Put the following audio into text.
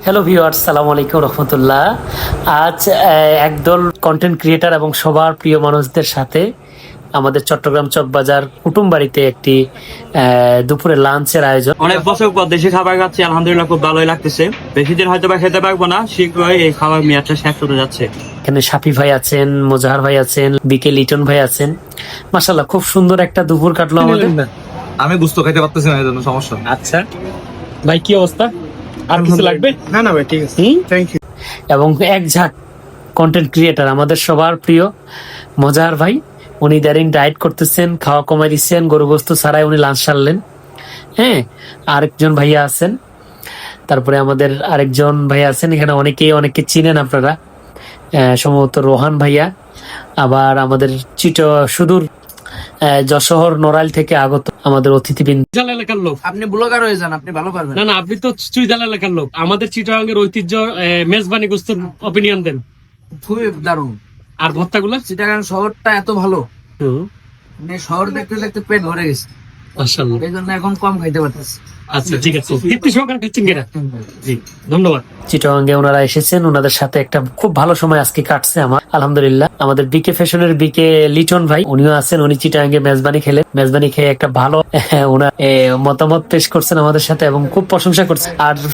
Hello viewers, সালাম আলাইকুম রহমতুল্লাহ। আজ একদল কন্টেন্ট ক্রিয়েটার এবং সবার প্রিয় মানুষদের সাথে আমাদের চট্টগ্রাম চকবাজার কুটুমবাড়িতে একটি দুপুরে লাঞ্চের আয়োজন। অনেক বছর পর দেশে খাবার খাচ্ছি, আলহামদুলিল্লাহ খুব ভালোই লাগতেছে। বেশি দিন হয়তো বা খেতে পারবো না, শীঘ্রই এই খাবার মেয়াদটা শেষ হতে যাচ্ছে। এখানে সাফি ভাই আছেন, মোজাহার ভাই আছেন, বিকে লিটন ভাই আছেন। মাশাআল্লাহ, খুব সুন্দর একটা দুপুর কাটলো আমাদের। আমি বুঝতে খাইতে পারতেছি না, এই জন্য সমস্যা। আচ্ছা ভাই, কি অবস্থা? আর কিছু লাগবে? না না ভাই, ঠিক আছে, থ্যাংক ইউ। এবং এক ঝাঁক কন্টেন্ট ক্রিয়েটার আমাদের সবার প্রিয় মোজাহার ভাই, উনি ইদারিং ডায়েট করতেছেন, খাওয়া কমাই দিচ্ছেন, গরু গোস্ত ছাড়াই উনি লাঞ্চ সারলেন। হ্যাঁ, আরেকজন ভাইয়া আছেন, তারপরে আমাদের আরেকজন ভাইয়া আছেন, এখানে অনেকে চিনেন আপনারা, সম্ভবত রোহান ভাইয়া। আবার আমাদের সুদূর যশোহর নড়াইল থেকে আগত আমাদের অতিথিবৃন্দ। চুইঝাল এলাকার লোক। আপনি ব্লগার হয়ে যান, আপনি ভালো পারবেন। না, আপনি তো চুইঝাল এলাকার লোক। আমাদের চিটাগাঙ্গের ঐতিহ্য মেজবানি গোস্তের অপিনিয়ন দেন। খুবই দারুণ। আর ভর্তাগুলো? চিটাগাং শহরটা এত ভালো, মানে শহর দেখতে দেখতে পেট ভরে গেছে, মাশাআল্লাহ। এই জন্য এখন কম খাইতে পারতেছি। আচ্ছা, ঠিক আছে। তৃপ্তি সহকারে খাচ্ছেন কিনা? জি, ধন্যবাদ। চিটাগাঙ্গে ওনারা এসেছেন, ওনাদের সাথে একটা খুব ভালো সময় আজকে কাটছে আমার, আলহামদুলিল্লাহ। আমাদের বিকে ফ্যাশনের বিকে লিটন ভাই, উনিও আছেন, উনি চিটাগাঙ্গে মেজবানি খেয়ে একটা ভালো ওনার মতামত পেশ করছেন আমাদের সাথে এবং খুব প্রশংসা করছেন। আর